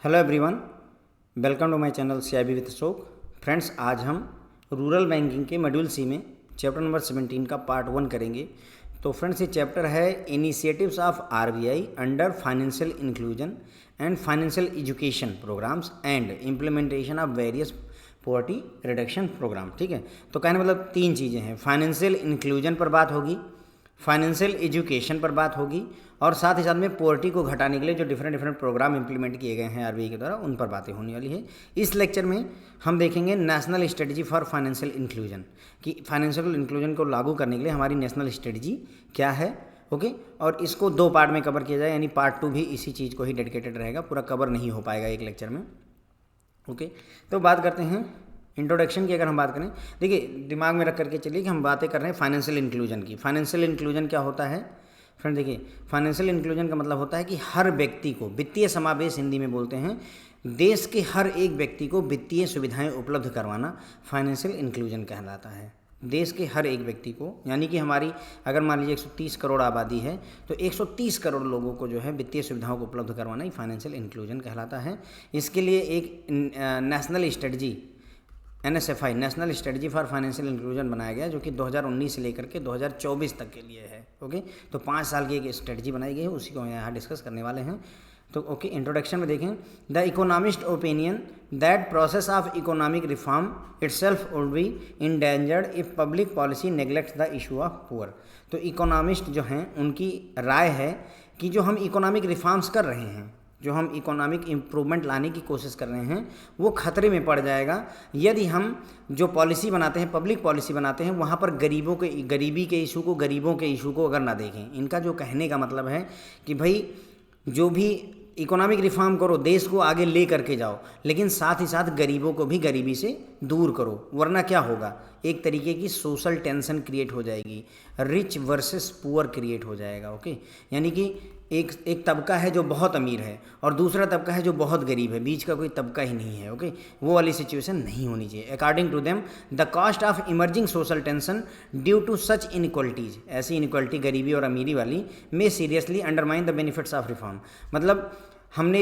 Hello everyone, welcome to my channel CIB with Ashok. Friends, आज हम rural banking के module C में chapter number 17 का पार्ट 1 करेंगे। तो फ्रेंड्स, ये चैप्टर है initiatives of RBI under financial inclusion and financial education programmes and implementation of various poverty reduction programme. ठीक है, तो कहने मतलब तीन चीज़ें हैं। फाइनेंशियल इंक्लूजन पर बात होगी, फाइनेंशियल एजुकेशन पर बात होगी और साथ ही साथ में पॉवर्टी को घटाने के लिए जो डिफरेंट प्रोग्राम इंप्लीमेंट किए गए हैं RBI के द्वारा, उन पर बातें होने वाली है। इस लेक्चर में हम देखेंगे national strategy for financial inclusion, कि फाइनेंशियल इंक्लूजन को लागू करने के लिए हमारी नेशनल स्ट्रेटजी क्या है। ओके, और इसको दो पार्ट में कवर किया जाए, यानी पार्ट 2 भी इसी चीज़ को ही डेडिकेटेड रहेगा, पूरा कवर नहीं हो पाएगा एक लेक्चर में। ओके, तो बात करते हैं इंट्रोडक्शन की। अगर हम बात करें, देखिए दिमाग में रख करके चलिए कि हम बातें कर रहे हैं फाइनेंशियल इंक्लूजन की। फाइनेंशियल इंक्लूजन क्या होता है फ्रेंड? देखिए, फाइनेंशियल इंक्लूजन का मतलब होता है कि हर व्यक्ति को, वित्तीय समावेश हिंदी में बोलते हैं, देश के हर एक व्यक्ति को वित्तीय सुविधाएं उपलब्ध करवाना फाइनेंशियल इंक्लूजन कहलाता है। देश के हर एक व्यक्ति को, यानी कि हमारी अगर मान लीजिए 130 करोड़ आबादी है तो 130 करोड़ लोगों को जो है वित्तीय सुविधाओं को उपलब्ध करवाना ही फाइनेंशियल इंक्लूजन कहलाता है। इसके लिए एक national strategy NSFI national strategy for financial inclusion बनाया गया, जो कि 2019 से लेकर के 2024 तक के लिए है। ओके, तो 5 साल की एक स्ट्रेटजी बनाई गई है, उसी को हम यहाँ डिस्कस करने वाले हैं। तो ओके, इंट्रोडक्शन में देखें, the economist opinion that process of economic reform itself would be endangered if public policy neglects the issue of poor. तो इकोनॉमिस्ट जो हैं उनकी राय है कि जो हम इकोनॉमिक रिफॉर्म्स कर रहे हैं, जो हम इकोनॉमिक इम्प्रूवमेंट लाने की कोशिश कर रहे हैं, वो खतरे में पड़ जाएगा यदि हम जो पॉलिसी बनाते हैं, पब्लिक पॉलिसी बनाते हैं, वहाँ पर गरीबी के इशू को, गरीबों के इशू को अगर ना देखें। इनका जो कहने का मतलब है कि भाई जो भी इकोनॉमिक रिफॉर्म करो, देश को आगे ले करके जाओ, लेकिन साथ ही साथ गरीबों को भी गरीबी से दूर करो, वरना क्या होगा, एक तरीके की सोशल टेंशन क्रिएट हो जाएगी, रिच वर्सेस पुअर क्रिएट हो जाएगा। ओके, यानी कि एक तबका है जो बहुत अमीर है और दूसरा तबका है जो बहुत गरीब है, बीच का कोई तबका ही नहीं है। ओके, वो वाली सिचुएशन नहीं होनी चाहिए। According to them the cost of emerging social tension due to such inequalities, ऐसी इनइक्वालिटी गरीबी और अमीरी वाली में seriously undermine the benefits of reform. मतलब हमने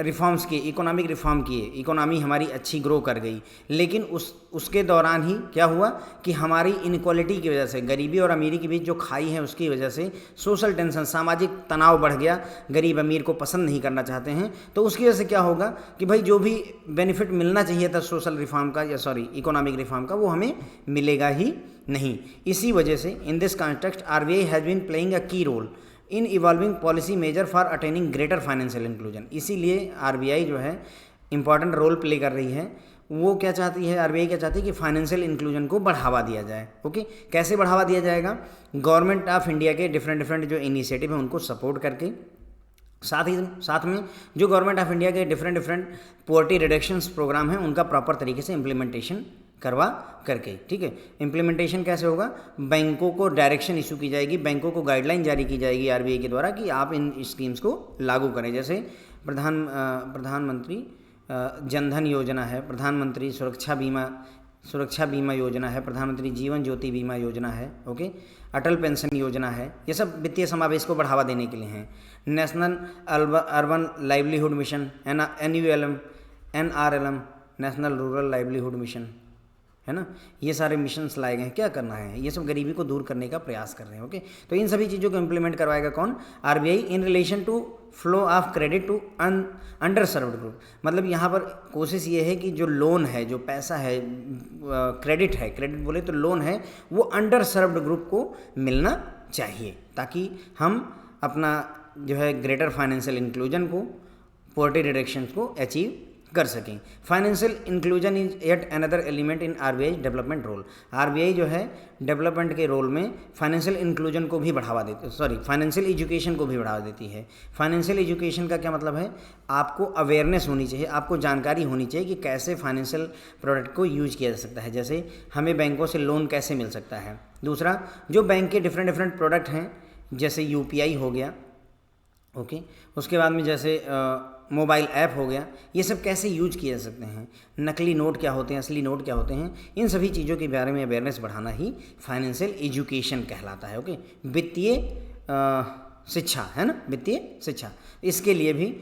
रिफॉर्म्स किए, इकोनॉमिक रिफॉर्म किए, इकोनॉमी हमारी अच्छी ग्रो कर गई, लेकिन उसके दौरान ही क्या हुआ कि हमारी इनइक्वालिटी की वजह से, गरीबी और अमीरी के बीच जो खाई है उसकी वजह से सोशल टेंशन, सामाजिक तनाव बढ़ गया, गरीब अमीर को पसंद नहीं करना चाहते हैं। तो उसकी वजह से क्या होगा कि भाई जो भी बेनिफिट मिलना चाहिए था सोशल रिफॉर्म का, या सॉरी इकोनॉमिक रिफॉर्म का, वो हमें मिलेगा ही नहीं। इसी वजह से in this context RBI has been playing a key role in evolving policy measure for attaining greater financial inclusion. इसीलिए RBI जो है इंपॉर्टेंट रोल प्ले कर रही है। वो क्या चाहती है, RBI क्या चाहती है कि फाइनेंशियल इंक्लूजन को बढ़ावा दिया जाए। ओके, कैसे बढ़ावा दिया जाएगा? गवर्नमेंट ऑफ इंडिया के डिफरेंट जो इनिशिएटिव हैं उनको सपोर्ट करके, साथ में जो गवर्नमेंट ऑफ इंडिया के डिफरेंट पॉवर्टी रिडक्शंस प्रोग्राम हैं उनका प्रॉपर तरीके से इम्प्लीमेंटेशन करवा करके। ठीक है, इम्प्लीमेंटेशन कैसे होगा? बैंकों को डायरेक्शन इशू की जाएगी, बैंकों को गाइडलाइन जारी की जाएगी RBI के द्वारा कि आप इन स्कीम्स को लागू करें। जैसे प्रधानमंत्री जनधन योजना है, प्रधानमंत्री सुरक्षा बीमा योजना है, प्रधानमंत्री जीवन ज्योति बीमा योजना है। ओके, अटल पेंशन योजना है। ये सब वित्तीय समावेश को बढ़ावा देने के लिए हैं। National urban livelihood mission, NRLM, national rural livelihood mission, है ना। ये सारे मिशंस लाए गए हैं। क्या करना है? ये सब गरीबी को दूर करने का प्रयास कर रहे हैं। ओके, तो इन सभी चीज़ों को इम्प्लीमेंट करवाएगा कौन? RBI in relation to flow of credit to underserved group. मतलब यहाँ पर कोशिश ये है कि जो लोन है, जो पैसा है, क्रेडिट है, क्रेडिट बोले तो लोन है, वो अंडर सर्व्ड ग्रुप को मिलना चाहिए, ताकि हम अपना जो है ग्रेटर फाइनेंशियल इंक्लूजन को, पॉवर्टी रिडक्शन को अचीव कर सकें। Financial inclusion is yet another element in RBI development role. RBI जो है डेवलपमेंट के रोल में फाइनेंशियल इंक्लूजन को भी बढ़ावा देती, फाइनेंशियल एजुकेशन को भी बढ़ावा देती है। फाइनेंशियल एजुकेशन का क्या मतलब है? आपको अवेयरनेस होनी चाहिए, आपको जानकारी होनी चाहिए कि कैसे फाइनेंशियल प्रोडक्ट को यूज किया जा सकता है। जैसे हमें बैंकों से लोन कैसे मिल सकता है। दूसरा, जो बैंक के डिफरेंट प्रोडक्ट हैं, जैसे UPI हो गया, ओके, उसके बाद में जैसे मोबाइल ऐप हो गया, ये सब कैसे यूज किए जा सकते हैं, नकली नोट क्या होते हैं, असली नोट क्या होते हैं, इन सभी चीज़ों के बारे में अवेयरनेस बढ़ाना ही फाइनेंशियल एजुकेशन कहलाता है। ओके, वित्तीय शिक्षा है ना, वित्तीय शिक्षा। इसके लिए भी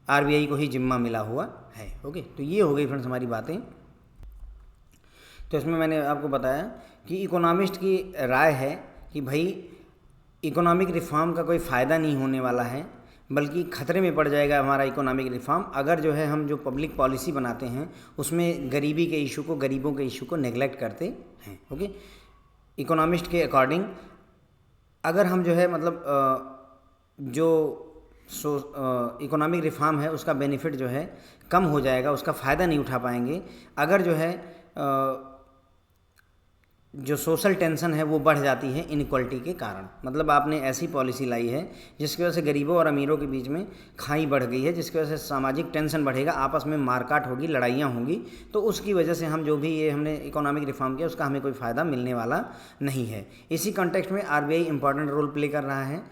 आरबीआई को ही जिम्मा मिला हुआ है। ओके, तो ये हो गई फ्रेंड्स हमारी बातें। तो इसमें मैंने आपको बताया कि इकोनॉमिस्ट की राय है कि भाई इकोनॉमिक रिफॉर्म का कोई फ़ायदा नहीं होने वाला है, बल्कि खतरे में पड़ जाएगा हमारा इकोनॉमिक रिफॉर्म अगर जो है हम जो पब्लिक पॉलिसी बनाते हैं उसमें गरीबी के इशू को, गरीबों के इशू को नेगलेक्ट करते हैं। ओके, इकोनॉमिस्ट के अकॉर्डिंग अगर हम जो है मतलब जो इकोनॉमिक रिफॉर्म है उसका बेनिफिट जो है कम हो जाएगा, उसका फ़ायदा नहीं उठा पाएंगे अगर जो है जो सोशल टेंशन है वो बढ़ जाती है इनइक्वालिटी के कारण। मतलब आपने ऐसी पॉलिसी लाई है जिसकी वजह से गरीबों और अमीरों के बीच में खाई बढ़ गई है, जिसकी वजह से सामाजिक टेंशन बढ़ेगा, आपस में मारकाट होगी, लड़ाइयाँ होंगी, तो उसकी वजह से हम जो भी ये हमने इकोनॉमिक रिफॉर्म किया उसका हमें कोई फ़ायदा मिलने वाला नहीं है। इसी कॉन्टेक्स्ट में आरबीआई इंपॉर्टेंट रोल प्ले कर रहा है।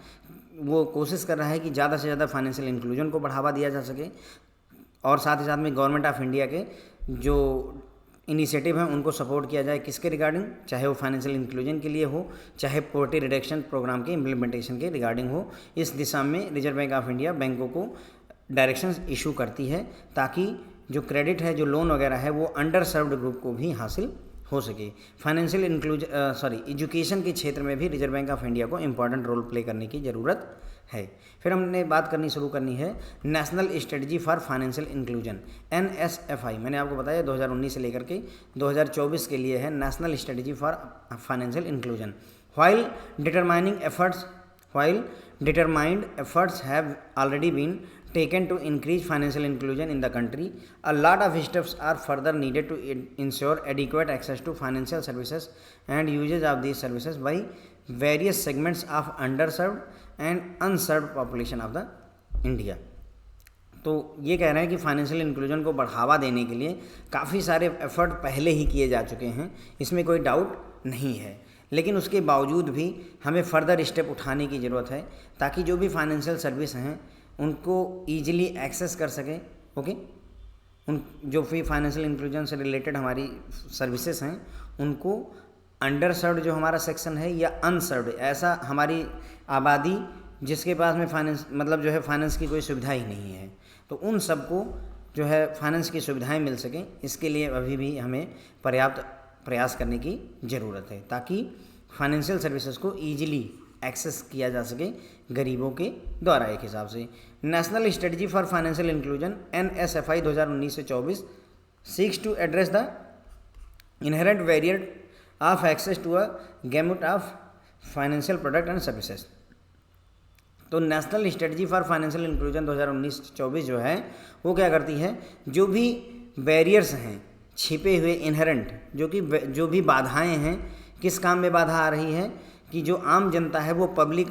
वो कोशिश कर रहा है कि ज़्यादा से ज़्यादा फाइनेंशियल इंक्लूजन को बढ़ावा दिया जा सके, और साथ ही साथ में गवर्नमेंट ऑफ इंडिया के जो इनिशिएटिव हैं उनको सपोर्ट किया जाए। किसके रिगार्डिंग? चाहे वो फाइनेंशियल इंक्लूजन के लिए हो, चाहे पॉवर्टी रिडक्शन प्रोग्राम के इम्प्लीमेंटेशन के रिगार्डिंग हो। इस दिशा में रिजर्व बैंक ऑफ इंडिया बैंकों को डायरेक्शंस इशू करती है ताकि जो क्रेडिट है, जो लोन वगैरह है, वो अंडर सर्व्ड ग्रुप को भी हासिल हो सके। फाइनेंशियल एजुकेशन के क्षेत्र में भी रिजर्व बैंक ऑफ इंडिया को इम्पॉर्टेंट रोल प्ले करने की ज़रूरत है। फिर हमने बात शुरू करनी है national strategy for financial inclusion, NSFI। मैंने आपको बताया 2019 से लेकर के 2024 के लिए है national strategy for financial inclusion. while determined efforts have already been taken to increase financial inclusion in the country, a lot of steps are further needed to ensure adequate access to financial services and usage of these services by various segments of underserved and unserved population of the India. तो ये कह रहे हैं कि financial inclusion को बढ़ावा देने के लिए काफ़ी सारे एफर्ट पहले ही किए जा चुके हैं, इसमें कोई डाउट नहीं है, लेकिन उसके बावजूद भी हमें फर्दर स्टेप उठाने की ज़रूरत है ताकि जो भी फाइनेंशियल सर्विस हैं उनको ईजिली एक्सेस कर सकें। ओके, उन जो भी फाइनेंशियल इंक्लूजन से रिलेटेड हमारी सर्विसेज हैं उनको अंडर सर्व्ड जो हमारा सेक्शन है या अनसर्व्ड, ऐसा हमारी आबादी जिसके पास में फाइनेंस मतलब जो है फाइनेंस की कोई सुविधा ही नहीं है, तो उन सबको जो है फाइनेंस की सुविधाएं मिल सकें, इसके लिए अभी भी हमें पर्याप्त प्रयास करने की ज़रूरत है ताकि फाइनेंशियल सर्विसेज को ईजिली एक्सेस किया जा सके गरीबों के द्वारा। एक हिसाब से national strategy for financial inclusion NSFI 2019 से 24 seeks to address the inherent variety of access to a gamut of financial product and services. तो national strategy for financial inclusion 2019-24 जो है वो क्या करती है, जो भी बैरियर्स हैं, छिपे हुए इनहेरेंट जो भी बाधाएं हैं, किस काम में बाधा आ रही है कि जो आम जनता है वो पब्लिक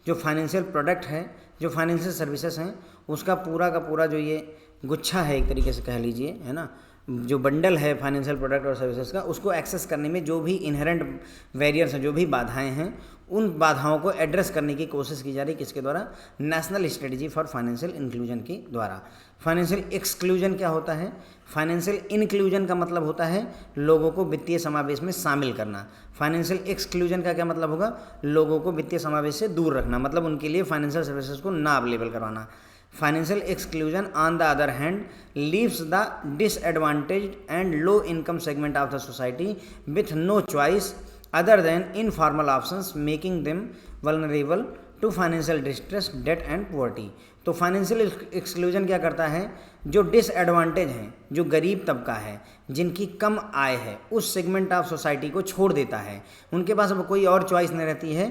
जो फाइनेंशियल प्रोडक्ट है, जो फाइनेंशियल सर्विसेज हैं, उसका पूरा का पूरा जो ये गुच्छा है एक तरीके से कह लीजिए, है ना, जो बंडल है फाइनेंशियल प्रोडक्ट और सर्विसेज का, उसको एक्सेस करने में जो भी इनहेरेंट बैरियर्स हैं, जो भी बाधाएं हैं, उन बाधाओं को एड्रेस करने की कोशिश की जा रही है। किसके द्वारा? National strategy for financial inclusion के द्वारा। फाइनेंशियल एक्सक्लूजन क्या होता है? फाइनेंशियल इंक्लूजन का मतलब होता है लोगों को वित्तीय समावेश में शामिल करना। फाइनेंशियल एक्सक्लूजन का क्या मतलब होगा? लोगों को वित्तीय समावेश से दूर रखना, मतलब उनके लिए फाइनेंशियल सर्विसेज को ना अवेलेबल करवाना। Financial exclusion on the other hand leaves the disadvantaged and low income segment of the society with no choice other than informal options, making them vulnerable to financial distress, debt and poverty। तो financial exclusion क्या करता है? जो disadvantage हैं, जो गरीब तबका है, जिनकी कम आय है, उस सेगमेंट ऑफ सोसाइटी को छोड़ देता है। उनके पास अब कोई और चॉइस नहीं रहती है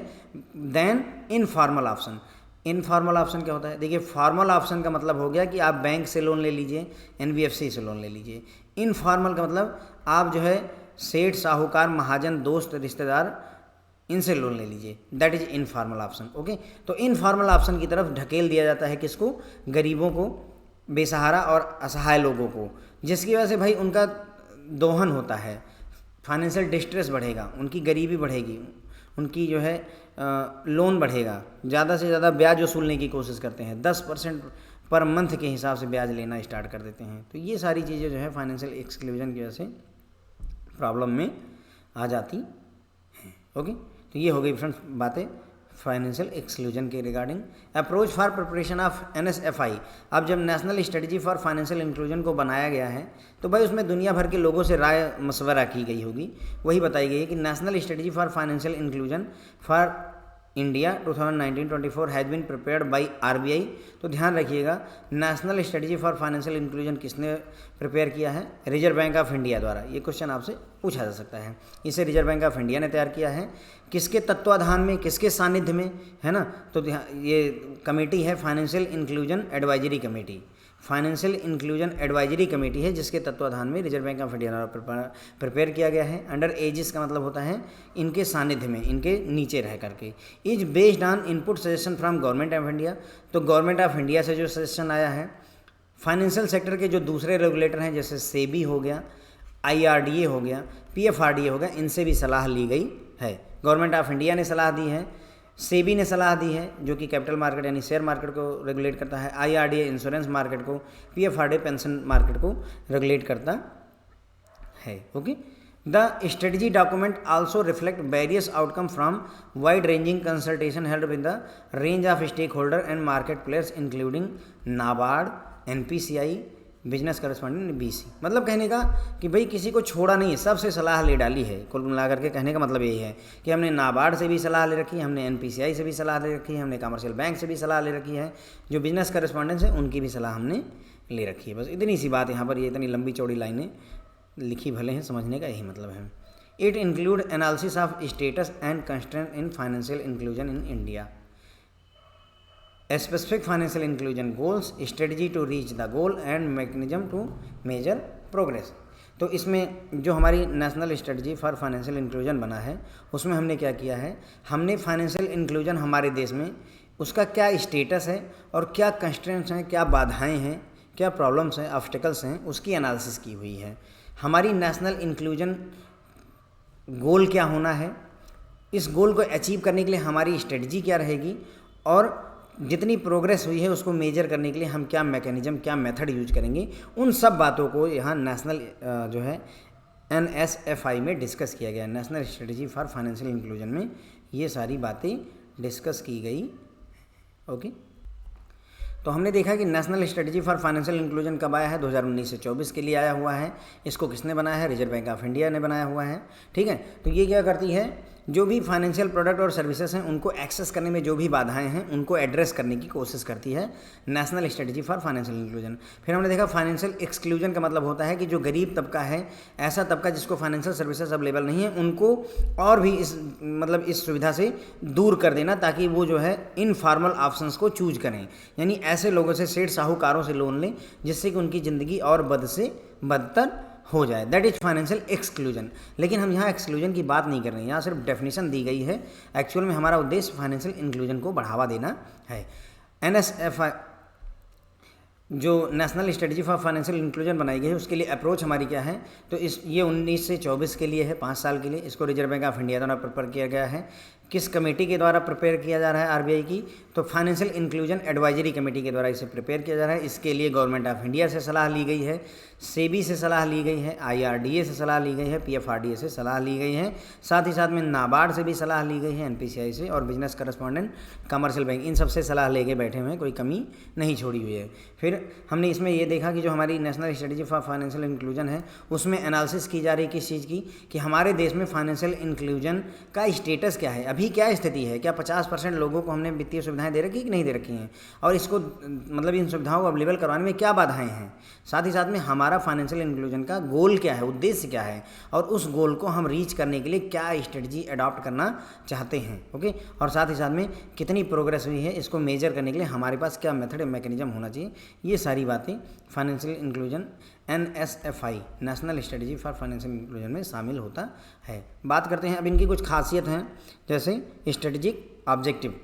then informal option. Informal option क्या होता है? देखिए, फॉर्मल ऑप्शन का मतलब हो गया कि आप बैंक से लोन ले लीजिए, NBFC से लोन ले लीजिए। इनफॉर्मल का मतलब आप जो है सेठ, साहूकार, महाजन, दोस्त, रिश्तेदार, इनसे लोन ले लीजिए, that is informal option. Okay, तो इनफॉर्मल ऑप्शन की तरफ ढकेल दिया जाता है किसको? गरीबों को, बेसहारा और असहाय लोगों को, जिसकी वजह से भाई उनका दोहन होता है, फाइनेंशियल डिस्ट्रेस बढ़ेगा, उनकी गरीबी बढ़ेगी, उनकी जो है लोन बढ़ेगा, ज़्यादा से ज़्यादा ब्याज वसूलने की कोशिश करते हैं, 10% पर मंथ के हिसाब से ब्याज लेना स्टार्ट कर देते हैं। तो ये सारी चीज़ें जो है फाइनेंशियल एक्सक्लूजन की वजह से प्रॉब्लम में आ जाती हैं। ओके, तो ये हो गई फ्रेंड्स बातें फाइनेंशियल एक्सक्लूजन के regarding. Approach for preparation of NSFI, अब जब national strategy for financial inclusion को बनाया गया है तो भाई उसमें दुनिया भर के लोगों से राय मशवरा की गई होगी। वही बताई गई है कि national strategy for financial inclusion for India 2019-24 has been prepared by RBI। तो ध्यान रखिएगा, national strategy for financial inclusion किसने प्रिपेयर किया है? रिजर्व बैंक ऑफ इंडिया द्वारा। ये क्वेश्चन आपसे पूछा जा सकता है। इसे रिजर्व बैंक ऑफ इंडिया ने तैयार किया है। किसके तत्वाधान में, किसके सानिध्य में, है ना? तो ये कमेटी है financial inclusion advisory committee. Financial inclusion advisory committee है जिसके तत्वाधान में रिजर्व बैंक ऑफ इंडिया द्वारा प्रिपेयर किया गया है। अंडर एजिस का मतलब होता है इनके सानिध्य में, इनके नीचे रह करके। Is based on input suggestion from government of India. तो गवर्नमेंट ऑफ इंडिया से जो सजेशन आया है, फाइनेंशियल सेक्टर के जो दूसरे रेगुलेटर हैं जैसे सेबी हो गया, IRDA हो गया, PFRDA हो गया, इनसे भी सलाह ली गई है। गवर्नमेंट ऑफ इंडिया ने सलाह दी है, सेबी ने सलाह दी है जो कि कैपिटल मार्केट यानी शेयर मार्केट को रेगुलेट करता है, IRDA इंश्योरेंस मार्केट को, PFRDA पेंशन मार्केट को रेगुलेट करता है। Okay, the strategy document also reflect various outcome from wide ranging consultation held with the range of stake holder and market players including NABARD, NPCI, business correspondent, BC। मतलब कहने का कि भाई किसी को छोड़ा नहीं है, सबसे सलाह ले डाली है। कुल मिला करके कहने का मतलब यही है कि हमने नाबार्ड से भी सलाह ले रखी है, हमने NPCI से भी सलाह ले रखी है, हमने कमर्शियल बैंक से भी सलाह ले रखी है, जो बिजनेस करस्पॉन्डेंट्स हैं उनकी भी सलाह हमने ले रखी है। बस इतनी सी बात यहाँ पर, ये इतनी लंबी चौड़ी लाइनें लिखी भले हैं, समझने का यही मतलब है। It include analysis of status and constraint in financial inclusion in India, specific financial inclusion goals, strategy to reach the goal and mechanism to measure progress. तो इसमें जो हमारी national strategy for financial inclusion बना है उसमें हमने क्या किया है, हमने फाइनेंशियल इंक्लूजन हमारे देश में उसका क्या स्टेटस है और क्या कंस्ट्रेंट्स हैं, क्या बाधाएं हैं, क्या प्रॉब्लम्स हैं, ऑब्स्टिकल्स हैं, उसकी एनालिसिस की हुई है। हमारी नेशनल इंक्लूजन गोल क्या होना है, इस गोल को अचीव करने के लिए हमारी स्ट्रेटजी क्या रहेगी, और जितनी प्रोग्रेस हुई है उसको मेजर करने के लिए हम क्या मैकेनिज्म, क्या मेथड यूज करेंगे, उन सब बातों को यहाँ नेशनल जो है NSFI में डिस्कस किया गया। National strategy for financial inclusion में ये सारी बातें डिस्कस की गई। ओके, तो हमने देखा कि national strategy for financial inclusion कब आया है, 2019 से 24 के लिए आया हुआ है। इसको किसने बनाया है? रिजर्व बैंक ऑफ इंडिया ने बनाया हुआ है। ठीक है, तो ये क्या करती है, जो भी फाइनेंशियल प्रोडक्ट और सर्विसेज हैं उनको एक्सेस करने में जो भी बाधाएं हैं उनको एड्रेस करने की कोशिश करती है national strategy for financial inclusion. फिर हमने देखा फाइनेंशियल एक्सक्लूजन का मतलब होता है कि जो गरीब तबका है, ऐसा तबका जिसको फाइनेंशियल सर्विसेज अवेलेबल नहीं है, उनको और भी इस सुविधा से दूर कर देना ताकि वो जो है इनफॉर्मल ऑप्शंस को चूज करें, यानी ऐसे लोगों से, सेठ साहूकारों से लोन लें जिससे कि उनकी ज़िंदगी और बद से बदतर हो जाए। That is financial exclusion. लेकिन हम यहाँ एक्सक्लूजन की बात नहीं कर रहे हैं, यहाँ सिर्फ डेफिनेशन दी गई है। एक्चुअल में हमारा उद्देश्य फाइनेंशियल इंक्लूजन को बढ़ावा देना है। NSFI जो national strategy for financial inclusion बनाई गई है उसके लिए अप्रोच हमारी क्या है, तो ये 19 से 24 के लिए है, 5 साल के लिए। इसको रिजर्व बैंक ऑफ इंडिया द्वारा प्रिपेयर किया गया है। किस कमेटी के द्वारा प्रिपेयर किया जा रहा है? RBI की। तो फाइनेंशियल इंक्लूजन एडवाइजरी कमेटी के द्वारा इसे प्रिपेयर किया जा रहा है। इसके लिए गवर्नमेंट ऑफ इंडिया से सलाह ली गई है, सेबी से सलाह ली गई है, IRDA से सलाह ली गई है, PFRDA से सलाह ली गई है, साथ ही साथ में नाबार्ड से भी सलाह ली गई है, NPCI से, और बिजनेस करस्पॉन्डेंट, कमर्शियल बैंक, इन सबसे सलाह लेके बैठे हुए हैं, कोई कमी नहीं छोड़ी हुई है। फिर हमने इसमें ये देखा कि जो हमारी national strategy for financial inclusion है उसमें एनालिसिस की जा रही है किस चीज़ की, कि हमारे देश में फाइनेंशियल इंक्लूजन का स्टेटस क्या है, अभी क्या स्थिति है, क्या 50% लोगों को हमने वित्तीय सुविधाएं दे रखी कि नहीं दे रखी हैं, और इसको इन सुविधाओं को अवेलेबल करवाने में क्या बाधाएं हैं, साथ ही साथ में हमारा फाइनेंशियल इंक्लूजन का गोल क्या है, उद्देश्य क्या है, और उस गोल को हम रीच करने के लिए क्या स्ट्रेटजी अडॉप्ट करना चाहते हैं। ओके, और साथ ही साथ में कितनी प्रोग्रेस हुई है, इसको मेजर करने के लिए हमारे पास क्या मेथड मैकेनिज्म होना चाहिए। ये सारी बातें financial inclusion NSFI national strategy for financial inclusion में शामिल होता है। बात करते हैं अब इनकी कुछ खासियत हैं, जैसे स्ट्रेटजिक ऑब्जेक्टिव,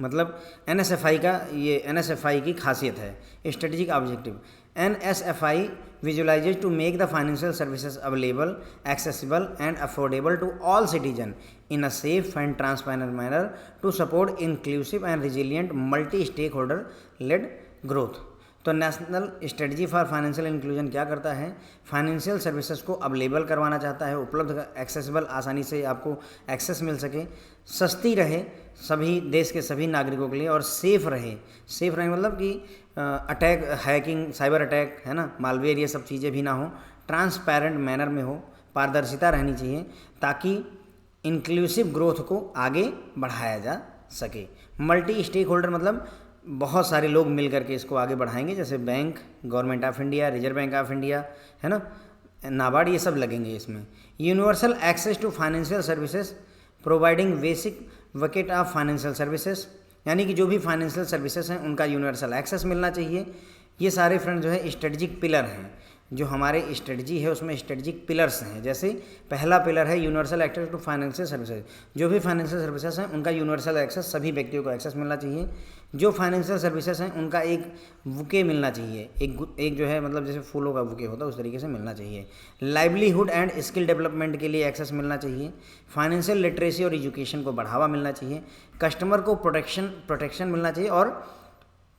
मतलब NSFI की खासियत है strategic objective. NSFI visualizes to make the financial services available, accessible and affordable to all citizens in a safe and transparent manner to support inclusive and resilient multi-stakeholder led growth। तो national strategy for financial inclusion क्या करता है, financial services को available करवाना चाहता है, उपलब्ध, accessible, आसानी से आपको एक्सेस मिल सके, सस्ती रहे सभी देश के सभी नागरिकों के लिए, और सेफ़ रहे। सेफ़ रहे मतलब कि अटैक, हैकिंग, साइबर अटैक है ना, मालवेयर, ये सब चीज़ें भी ना हो, ट्रांसपेरेंट मैनर में हो, पारदर्शिता रहनी चाहिए ताकि इंक्लूसिव ग्रोथ को आगे बढ़ाया जा सके। मल्टी स्टेक होल्डर मतलब बहुत सारे लोग मिल करके इसको आगे बढ़ाएंगे, जैसे bank, government of India, reserve bank of India है ना, नाबार्ड, ये सब लगेंगे इसमें। Universal access to financial services providing basic bucket of financial services, यानी कि जो भी फाइनेंशियल सर्विसेज हैं उनका यूनिवर्सल एक्सेस मिलना चाहिए। ये सारे फ्रेंड जो है स्ट्रेटजिक पिलर हैं, जो हमारे स्ट्रेटजी है उसमें स्ट्रेटजिक पिलर्स हैं। जैसे पहला पिलर है universal access to financial services, जो भी फाइनेंशियल सर्विसेज हैं उनका यूनिवर्सल एक्सेस, सभी व्यक्तियों को एक्सेस मिलना चाहिए। जो फाइनेंशियल सर्विसेज हैं उनका एक बुके मिलना चाहिए, एक जो है मतलब जैसे फूलों का बुके होता है उस तरीके से मिलना चाहिए। लाइवलीहुड एंड स्किल डेवलपमेंट के लिए एक्सेस मिलना चाहिए। फाइनेंशियल लिटरेसी और एजुकेशन को बढ़ावा मिलना चाहिए। कस्टमर को प्रोटेक्शन मिलना चाहिए और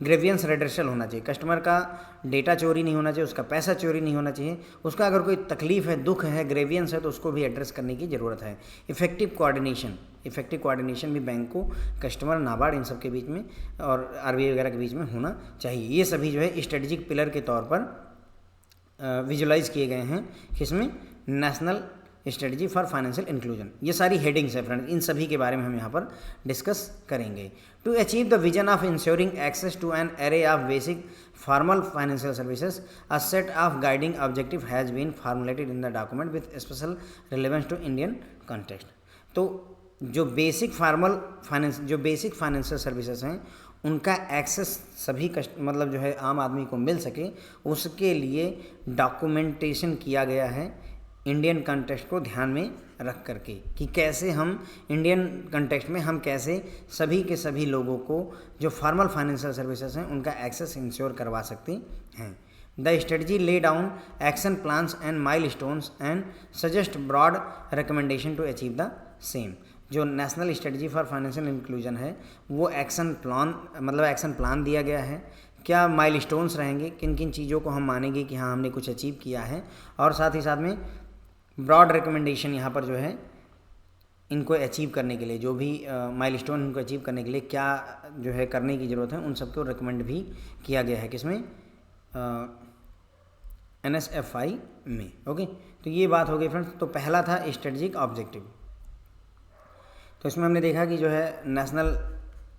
ग्रेवियंस रेडर्शल होना चाहिए। कस्टमर का डेटा चोरी नहीं होना चाहिए, उसका पैसा चोरी नहीं होना चाहिए, उसका अगर कोई तकलीफ है, दुख है, ग्रेवियंस है तो उसको भी एड्रेस करने की ज़रूरत है। इफेक्टिव कोऑर्डिनेशन भी बैंक को, कस्टमर, नाबार्ड, इन सब के बीच में और आरबीआई वगैरह के बीच में होना चाहिए। ये सभी जो है स्ट्रेटजिक पिलर के तौर पर विजुलाइज किए गए हैं, किसमें, national strategy for financial inclusion. ये सारी हेडिंग्स है फ्रेंड्स, इन सभी के बारे में हम यहाँ पर डिस्कस करेंगे। To achieve the vision of insuring access to an array of basic formal financial services, a set of guiding objective has been formulated in the document with special relevance to Indian context. तो जो basic financial services हैं उनका access सभी मतलब जो है आम आदमी को मिल सके, उसके लिए डॉक्यूमेंटेशन किया गया है इंडियन कंटेक्स्ट को ध्यान में रख करके, कि कैसे हम इंडियन कंटेक्स्ट में हम कैसे सभी के सभी लोगों को जो फॉर्मल फाइनेंशियल सर्विसेज हैं उनका एक्सेस इंश्योर करवा सकते हैं। The strategy lay down action plans and milestones and suggest broad recommendation to achieve the same. जो national strategy for financial inclusion है वो एक्शन प्लान दिया गया है। क्या माइलस्टोन्स रहेंगे, किन किन चीज़ों को हम मानेंगे कि हाँ हमने कुछ अचीव किया है, और साथ ही साथ में ब्रॉड रिकमेंडेशन यहाँ पर जो है इनको अचीव करने के लिए, जो भी माइलस्टोन इनको अचीव करने के लिए क्या जो है करने की ज़रूरत है, उन सबको रिकमेंड भी किया गया है, किसमें, NSFI में। ओके, तो ये बात हो गई फ्रेंड्स। तो पहला था स्ट्रेटजिक ऑब्जेक्टिव। तो इसमें हमने देखा कि जो है national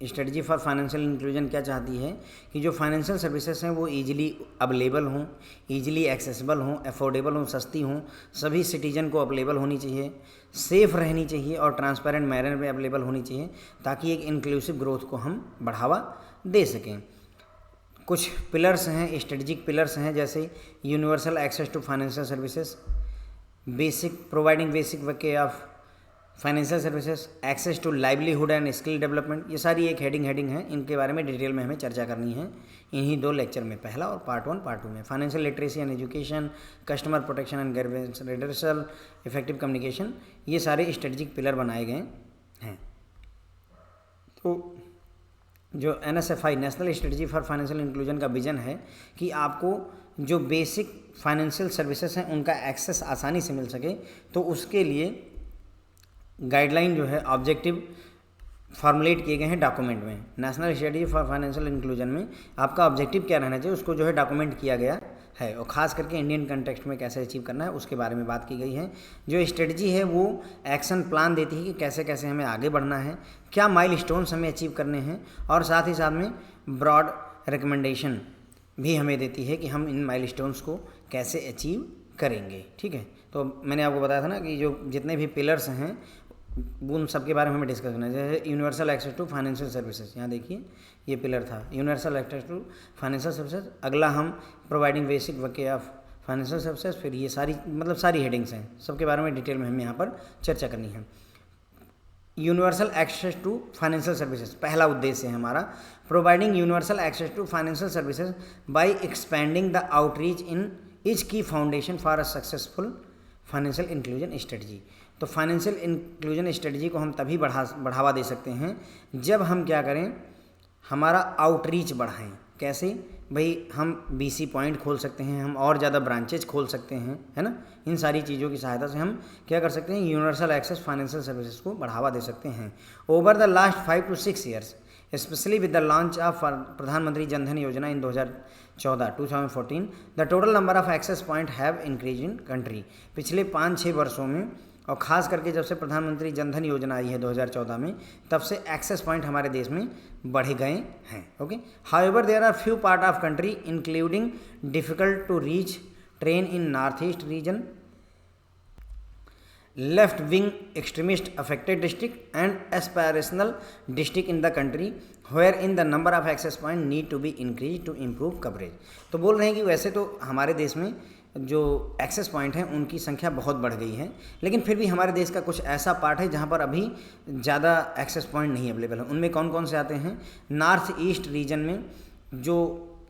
strategy for financial inclusion क्या चाहती है कि जो फाइनेंशियल सर्विसेज हैं वो ईजिली अवेलेबल हों, ईजिली एक्सेसिबल हों, अफोर्डेबल हों, सस्ती हों, सभी सिटीजन को अवेलेबल होनी चाहिए, सेफ़ रहनी चाहिए और ट्रांसपेरेंट मैनर में अवेलेबल होनी चाहिए, ताकि एक इंक्लूसिव ग्रोथ को हम बढ़ावा दे सकें। कुछ पिलर्स हैं, स्ट्रेटजिक पिलर्स हैं, जैसे universal access to financial services, providing basic way of financial services, access to livelihood and skill development. ये सारी एक हेडिंग है, इनके बारे में डिटेल में हमें चर्चा करनी है इन्हीं 2 लेक्चर में, पहला और पार्ट 1 पार्ट 2 में। Financial literacy and education, customer protection and grievance redressal, effective communication, ये सारे स्ट्रेटजिक पिलर बनाए गए हैं। तो जो NSFI national strategy for financial inclusion का विजन है कि आपको जो बेसिक फाइनेंशियल सर्विसेज हैं उनका एक्सेस आसानी से मिल सके, तो उसके लिए गाइडलाइन जो है ऑब्जेक्टिव फॉर्मुलेट किए गए हैं डॉक्यूमेंट में। National strategy for financial inclusion में आपका ऑब्जेक्टिव क्या रहना चाहिए उसको जो है डॉक्यूमेंट किया गया है, और ख़ास करके इंडियन कंटेक्स्ट में कैसे अचीव करना है उसके बारे में बात की गई है। जो स्ट्रेटजी है वो एक्शन प्लान देती है कि कैसे कैसे हमें आगे बढ़ना है, क्या माइलस्टोन्स हमें अचीव करने हैं, और साथ ही साथ में ब्रॉड रिकमेंडेशन भी हमें देती है कि हम इन माइलस्टोन्स को कैसे अचीव करेंगे। ठीक है, तो मैंने आपको बताया था ना कि जो जितने भी पिलर्स हैं उन सब के बारे में हमें डिस्कस करना है। जैसे universal access to financial services, यहाँ देखिए ये पिलर था universal access to financial services. अगला हम providing basic way of financial services, फिर ये सारी हेडिंग्स हैं, सबके बारे में डिटेल में हमें यहाँ पर चर्चा करनी है। Universal access to financial services पहला उद्देश्य है हमारा, providing universal access to financial services by expanding the outreach in is key foundation for a successful financial inclusion strategy. तो फाइनेंशियल इंक्लूजन स्ट्रेटजी को हम तभी बढ़ावा दे सकते हैं जब हम क्या करें, हमारा आउटरीच बढ़ाएं। कैसे, भाई हम BC पॉइंट खोल सकते हैं, हम और ज़्यादा ब्रांचेज खोल सकते हैं, है ना। इन सारी चीज़ों की सहायता से हम क्या कर सकते हैं, यूनिवर्सल एक्सेस फाइनेंशियल सर्विसेज को बढ़ावा दे सकते हैं। Over the last 5 to 6 years, especially with the launch of प्रधानमंत्री जनधन योजना in 2014, the total number of access point have increased in country। पिछले 5-6 वर्षों में, और ख़ास करके जब से प्रधानमंत्री जनधन योजना आई है 2014 में, तब से एक्सेस पॉइंट हमारे देश में बढ़े गए हैं। Okay, however there are few part of country including difficult to reach train in north east region, left wing extremist affected district and aspirational district in the country where in the number of access point need to be increase to improve coverage. तो बोल रहे हैं कि वैसे तो हमारे देश में जो एक्सेस पॉइंट हैं उनकी संख्या बहुत बढ़ गई है, लेकिन फिर भी हमारे देश का कुछ ऐसा पार्ट है जहाँ पर अभी ज़्यादा एक्सेस पॉइंट नहीं अवेलेबल है। उनमें कौन कौन से आते हैं, नॉर्थ ईस्ट रीजन में जो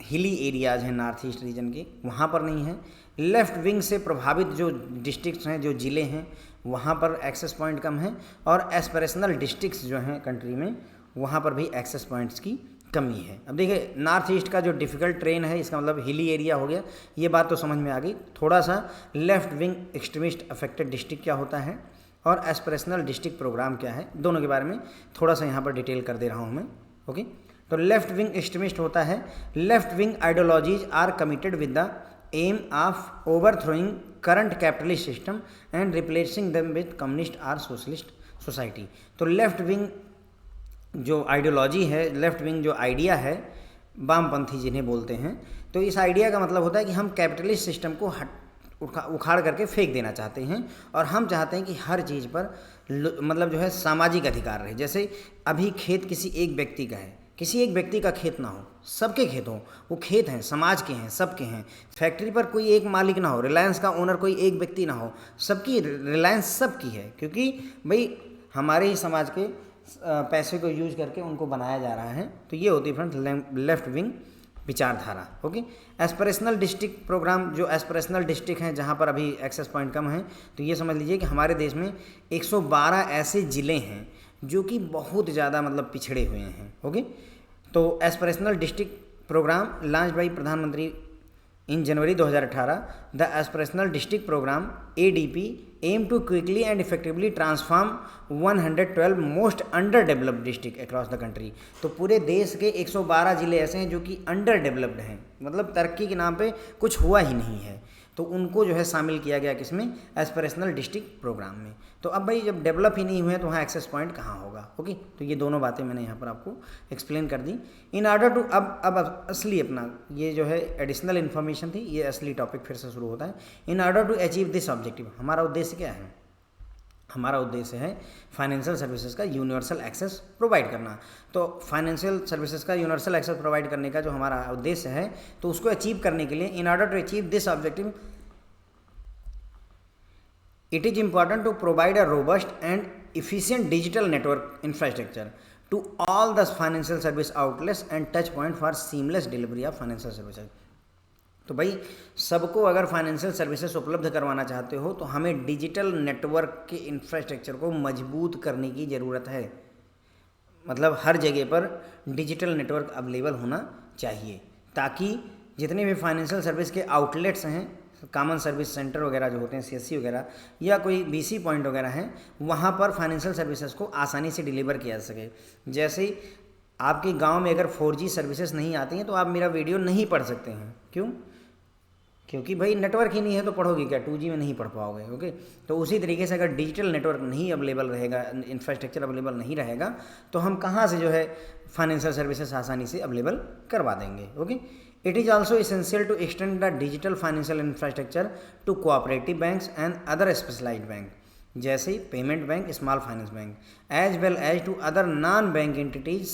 हिली एरियाज़ हैं नॉर्थ ईस्ट रीजन के, वहाँ पर नहीं है। लेफ़्ट विंग से प्रभावित जो डिस्ट्रिक्ट्स हैं, जो ज़िले हैं, वहाँ पर एक्सेस पॉइंट कम है। और एस्पिरेशनल डिस्ट्रिक्ट्स जो हैं कंट्री में, वहाँ पर भी एक्सेस पॉइंट्स की कमी है। अब देखिए, नॉर्थ ईस्ट का जो डिफ़िकल्ट ट्रेन है, इसका मतलब हिली एरिया हो गया, ये बात तो समझ में आ गई। थोड़ा सा left wing extremist affected district क्या होता है और एस्पिरेशनल डिस्ट्रिक्ट प्रोग्राम क्या है, दोनों के बारे में थोड़ा सा यहाँ पर डिटेल कर दे रहा हूँ मैं। ओके, तो लेफ़्ट विंग एक्सट्रीमिस्ट होता है, left wing ideologies are committed with the aim of overthrowing current capitalist system and replacing them with communist or socialist society. तो लेफ़्ट विंग जो आइडियोलॉजी है, लेफ़्ट विंग जो आइडिया है, वामपंथी जिन्हें बोलते हैं, तो इस आइडिया का मतलब होता है कि हम कैपिटलिस्ट सिस्टम को उखाड़ करके फेंक देना चाहते हैं, और हम चाहते हैं कि हर चीज़ पर मतलब जो है सामाजिक अधिकार रहे। जैसे अभी खेत किसी एक व्यक्ति का है, किसी एक व्यक्ति का खेत ना हो, सबके खेत हों, वो खेत हैं, समाज के हैं, सबके हैं। फैक्ट्री पर कोई एक मालिक ना हो, रिलायंस का ओनर कोई एक व्यक्ति ना हो, सबकी, रिलायंस सबकी है, क्योंकि भाई हमारे ही समाज के पैसे को यूज करके उनको बनाया जा रहा है। तो ये होती है फ्रेंड्स लेफ्ट विंग विचारधारा। ओके, एस्पिरेशनल डिस्ट्रिक्ट प्रोग्राम, जो एस्पिरेशनल डिस्ट्रिक्ट हैं जहाँ पर अभी एक्सेस पॉइंट कम है, तो ये समझ लीजिए कि हमारे देश में 112 ऐसे ज़िले हैं जो कि बहुत ज़्यादा मतलब पिछड़े हुए हैं। ओके, तो aspirational district program launch by प्रधानमंत्री in January 2018, the aspirational district program ADP aim to quickly and effectively transform 112 most under developed district across the country. तो पूरे देश के 112 ज़िले ऐसे हैं जो कि अंडर डेवलप्ड हैं, मतलब तरक्की के नाम पे कुछ हुआ ही नहीं है, तो उनको जो है शामिल किया गया किसमें, एस्पिरेशनल डिस्ट्रिक्ट प्रोग्राम में। तो अब भाई जब डेवलप ही नहीं हुए तो वहाँ एक्सेस पॉइंट कहाँ होगा। ओके, तो ये दोनों बातें मैंने यहाँ पर आपको एक्सप्लेन कर दी। इन ऑर्डर टू, अब असली अपना ये जो है एडिशनल इन्फॉर्मेशन थी, ये असली टॉपिक फिर से शुरू होता है। In order to achieve this objective, हमारा उद्देश्य क्या है, हमारा उद्देश्य है फाइनेंशियल सर्विसेज का यूनिवर्सल एक्सेस प्रोवाइड करना। तो फाइनेंशियल सर्विसेज का यूनिवर्सल एक्सेस प्रोवाइड करने का जो हमारा उद्देश्य है, तो उसको अचीव करने के लिए, in order to achieve this objective, it is important to provide a robust and efficient digital network infrastructure to all the financial service outlets and touch point for seamless delivery of financial services। तो भाई सबको अगर financial services उपलब्ध करवाना चाहते हो तो हमें डिजिटल नेटवर्क के इंफ्रास्ट्रक्चर को मजबूत करने की ज़रूरत है। मतलब हर जगह पर डिजिटल नेटवर्क अवेलेबल होना चाहिए, ताकि जितने भी फाइनेंशियल सर्विस के आउटलेट्स हैं, कॉमन सर्विस सेंटर वगैरह जो होते हैं, CSC वगैरह, या कोई BC पॉइंट वगैरह हैं, वहाँ पर फाइनेंशियल सर्विसेज को आसानी से डिलीवर किया जा सके। जैसे आपके गांव में अगर 4G सर्विसेज नहीं आती हैं तो आप मेरा वीडियो नहीं पढ़ सकते हैं। क्यों? क्योंकि भाई नेटवर्क ही नहीं है, तो पढ़ोगे क्या, 2G में नहीं पढ़ पाओगे। ओके, तो उसी तरीके से अगर डिजिटल नेटवर्क नहीं अवेलेबल रहेगा, इंफ्रास्ट्रक्चर अवेलेबल नहीं रहेगा, तो हम कहाँ से जो है फाइनेंशियल सर्विसेज आसानी से अवेलेबल करवा देंगे। Okay, it is also essential to extend the digital financial infrastructure to cooperative banks and other specialised bank, जैसे payment bank, small finance bank, as well as to other non bank entities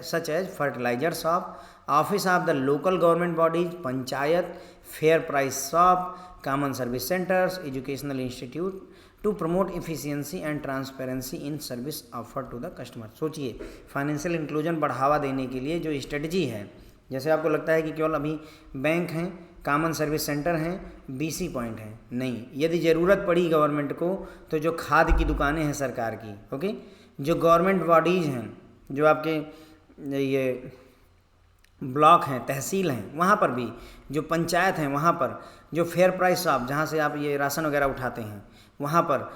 such as fertiliser shop, office of the local government bodies, panchayat, fair price shop, common service centres, educational institute, to promote efficiency and transparency in service offer to the customer. सोचिए, financial inclusion बढ़ावा देने के लिए जो strategy है, जैसे आपको लगता है कि केवल अभी बैंक हैं, कॉमन सर्विस सेंटर हैं, BC पॉइंट हैं, नहीं, यदि ज़रूरत पड़ी गवर्नमेंट को तो जो खाद की दुकानें हैं सरकार की, ओके, जो गवर्नमेंट बॉडीज़ हैं, जो आपके ये ब्लॉक हैं, तहसील हैं, वहाँ पर भी जो पंचायत हैं, वहाँ पर जो फेयर प्राइस शॉप जहाँ से आप ये राशन वगैरह उठाते हैं, वहाँ पर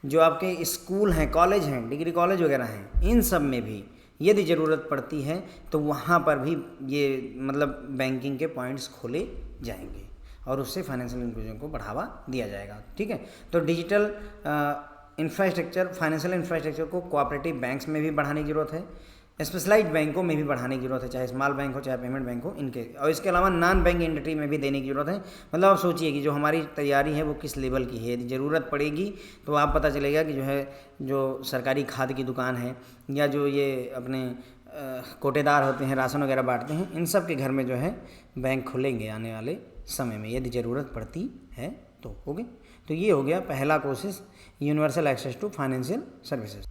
जो आपके स्कूल हैं, कॉलेज हैं, डिग्री कॉलेज वगैरह हैं, इन सब में भी यदि ज़रूरत पड़ती है तो वहाँ पर भी ये मतलब बैंकिंग के पॉइंट्स खोले जाएंगे और उससे फाइनेंशियल इंक्लूजन को बढ़ावा दिया जाएगा। ठीक है, तो डिजिटल इंफ्रास्ट्रक्चर, फाइनेंशियल इंफ्रास्ट्रक्चर को कोऑपरेटिव बैंक्स में भी बढ़ाने की ज़रूरत है, स्पेशलाइज्ड बैंकों में भी बढ़ाने की ज़रूरत है, चाहे स्मॉल बैंक हो चाहे पेमेंट बैंक हो इनके, और इसके अलावा नॉन बैंक इंडस्ट्री में भी देने की ज़रूरत है। मतलब आप सोचिए कि जो हमारी तैयारी है वो किस लेवल की है, यदि ज़रूरत पड़ेगी तो आप पता चलेगा कि जो है जो सरकारी खाद की दुकान है या जो ये अपने कोटेदार होते हैं, राशन वगैरह बांटते हैं, इन सब के घर में जो है बैंक खुलेंगे आने वाले समय में यदि ज़रूरत पड़ती है तो। ओके, तो ये हो गया पहला कोशिश, universal access to financial services.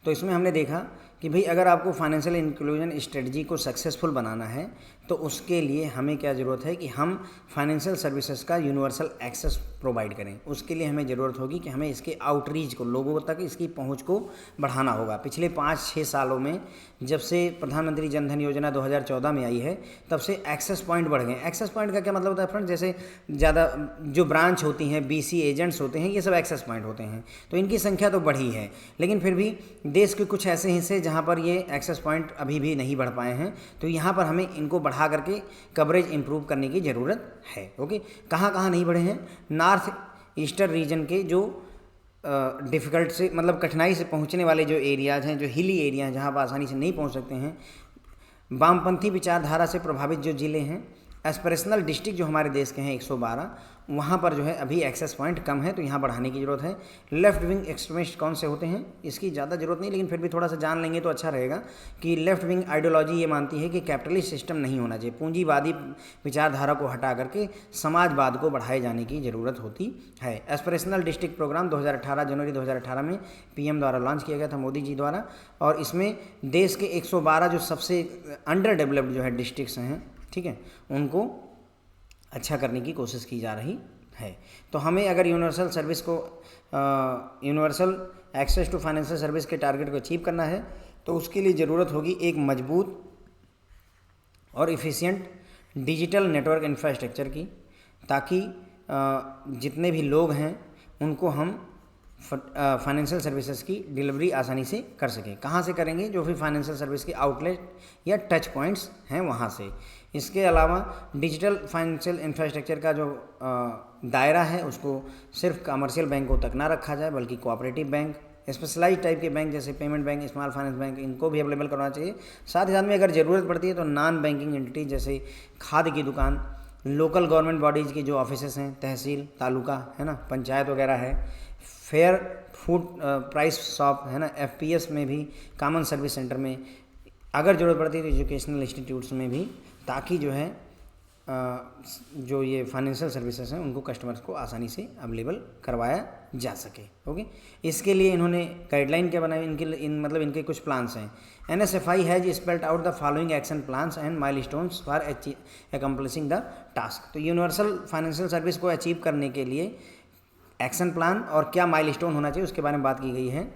तो इसमें हमने देखा कि भाई अगर आपको फाइनेंशियल इंक्लूजन स्ट्रेटजी को सक्सेसफुल बनाना है तो उसके लिए हमें क्या ज़रूरत है कि हम फाइनेंशियल सर्विसेज का यूनिवर्सल एक्सेस प्रोवाइड करें। उसके लिए हमें ज़रूरत होगी कि हमें इसके आउटरीच को, लोगों तक इसकी पहुंच को बढ़ाना होगा। पिछले 5-6 सालों में जब से प्रधानमंत्री जन धन योजना 2014 में आई है तब से एक्सेस पॉइंट बढ़ गए। एक्सेस पॉइंट का क्या मतलब होता है फ्रेंड, जैसे ज़्यादा जो ब्रांच होती हैं, BC एजेंट्स होते हैं, ये सब एक्सेस पॉइंट होते हैं, तो इनकी संख्या तो बढ़ी है, लेकिन फिर भी देश के कुछ ऐसे हिस्से जहाँ पर ये एक्सेस पॉइंट अभी भी नहीं बढ़ पाए हैं, तो यहाँ पर हमें इनको बढ़ा करके कवरेज इंप्रूव करने की ज़रूरत है। ओके, कहाँ कहाँ नहीं बढ़े हैं? नॉर्थ ईस्टर्न रीजन के जो डिफ़िकल्ट से मतलब कठिनाई से पहुँचने वाले जो एरियाज़ हैं, जो हिली एरिया हैं जहाँ पर आसानी से नहीं पहुँच सकते हैं, वामपंथी विचारधारा से प्रभावित जो ज़िले हैं, एस्पिरेशनल डिस्ट्रिक्ट जो हमारे देश के हैं 112, वहाँ पर जो है अभी एक्सेस पॉइंट कम है, तो यहाँ बढ़ाने की ज़रूरत है। लेफ्ट विंग एक्सट्रीमिस्ट कौन से होते हैं, इसकी ज़्यादा ज़रूरत नहीं, लेकिन फिर भी थोड़ा सा जान लेंगे तो अच्छा रहेगा कि लेफ्ट विंग आइडियोलॉजी ये मानती है कि कैपिटलिस्ट सिस्टम नहीं होना चाहिए, पूंजीवादी विचारधारा को हटा करके समाजवाद को बढ़ाए जाने की ज़रूरत होती है। एस्पिरेशनल डिस्ट्रिक्ट प्रोग्राम 2018 जनवरी 2018 में PM द्वारा लॉन्च किया गया था, मोदी जी द्वारा, और इसमें देश के 112 जो सबसे अंडर डेवलप्ड जो है डिस्ट्रिक्ट्स हैं, ठीक है, उनको अच्छा करने की कोशिश की जा रही है। तो हमें अगर यूनिवर्सल सर्विस को universal access to financial service के टारगेट को अचीव करना है तो उसके लिए ज़रूरत होगी एक मजबूत और इफ़िशियंट डिजिटल नेटवर्क इंफ्रास्ट्रक्चर की, ताकि जितने भी लोग हैं उनको हम फाइनेंशियल सर्विसेज की डिलीवरी आसानी से कर सकें। कहाँ से करेंगे? जो भी फाइनेंशियल सर्विस के आउटलेट या टच पॉइंट्स हैं वहाँ से। इसके अलावा डिजिटल फाइनेंशियल इंफ्रास्ट्रक्चर का जो दायरा है उसको सिर्फ कमर्शियल बैंकों तक ना रखा जाए, बल्कि कोऑपरेटिव बैंक, स्पेशलाइज टाइप के बैंक जैसे payment bank, small finance bank, इनको भी अवेलेबल करवाना चाहिए। साथ ही साथ में अगर ज़रूरत पड़ती है तो नॉन बैंकिंग एंटिटी जैसे खाद की दुकान, लोकल गवर्नमेंट बॉडीज़ की जो ऑफिसेस हैं, तहसील, तालुका है ना, पंचायत वगैरह है, फेयर फूड प्राइस शॉप है ना, FPS में भी, कॉमन सर्विस सेंटर में, अगर ज़रूरत पड़ती है तो एजुकेशनल इंस्टीट्यूट्स में भी, ताकि जो है जो ये फाइनेंशियल सर्विसेज हैं उनको कस्टमर्स को आसानी से अवेलेबल करवाया जा सके। ओके, इसके लिए इन्होंने गाइडलाइन क्या बनाई, मतलब इनके कुछ प्लान्स हैं। NSFI has spelled out the following action plans and milestones for accomplishing the task. तो यूनिवर्सल फाइनेंशियल सर्विस को अचीव करने के लिए एक्शन प्लान और क्या माइलस्टोन होना चाहिए उसके बारे में बात की गई है।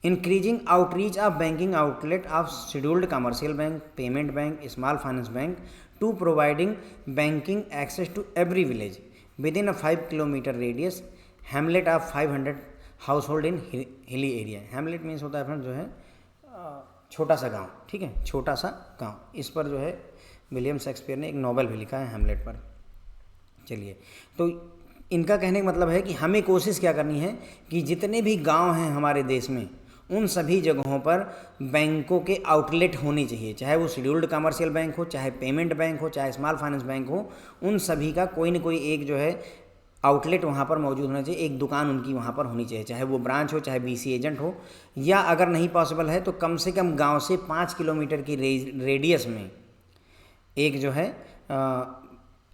Increasing outreach of banking outlet of scheduled commercial bank, payment bank, small finance bank to providing banking access to every village within a 5 kilometre radius, hamlet of 500 house hold in hilly area. Hamlet means होता है friend जो है छोटा सा गाँव, ठीक है, छोटा सा गाँव। इस पर जो है विलियम शेक्सपियर ने एक नॉवल भी लिखा है हैमलेट पर। चलिए, तो इनका कहने का मतलब है कि हमें कोशिश क्या करनी है कि जितने भी गांव हैं हमारे देश में उन सभी जगहों पर बैंकों के आउटलेट होने चाहिए, चाहे वो शेड्यूल्ड कमर्शियल बैंक हो, चाहे पेमेंट बैंक हो, चाहे स्मॉल फाइनेंस बैंक हो, उन सभी का कोई न कोई एक जो है आउटलेट वहाँ पर मौजूद होना चाहिए, एक दुकान उनकी वहाँ पर होनी चाहिए, चाहे वो ब्रांच हो, चाहे BC एजेंट हो, या अगर नहीं पॉसिबल है तो कम से कम गाँव से 5 किलोमीटर की रेडियस में एक जो है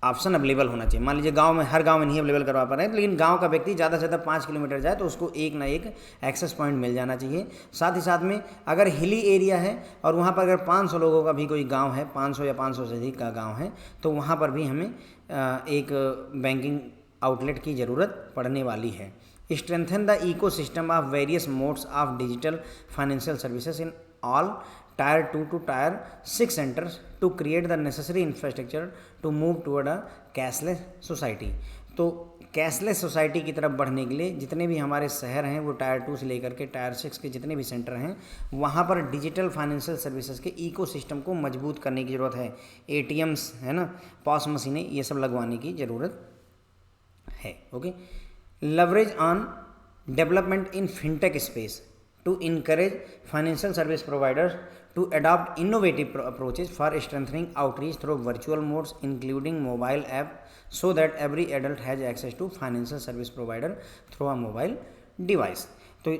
ऑप्शन अवेलेबल होना चाहिए। मान लीजिए गांव में, हर गांव में नहीं अवेलेबल करवा पा रहे हैं, लेकिन गांव का व्यक्ति ज़्यादा से ज़्यादा 5 किलोमीटर जाए तो उसको एक ना एक एक्सेस पॉइंट मिल जाना चाहिए। साथ ही साथ में अगर हिली एरिया है और वहाँ पर अगर 500 लोगों का भी कोई गांव है, 500 या 500 से अधिक का गांव है, तो वहाँ पर भी हमें एक बैंकिंग आउटलेट की ज़रूरत पड़ने वाली है। Strengthen the eco system of various modes of digital financial services in all tier 2 to tier 6 centres to create the necessary infrastructure to move toward a cashless society. तो कैशलेस सोसाइटी की तरफ बढ़ने के लिए जितने भी हमारे शहर हैं वो टायर 2 से लेकर के टायर 6 के जितने भी सेंटर हैं वहाँ पर डिजिटल फाइनेंशियल सर्विसेज के इकोसिस्टम को मजबूत करने की ज़रूरत है। एटीएम्स है ना, पॉस मशीनें, ये सब लगवाने की ज़रूरत है। Okay, leverage on development in fintech space to encourage financial service providers to adopt innovative approaches for strengthening outreach through virtual modes including mobile app so that every adult has access to financial service provider through a mobile device। तो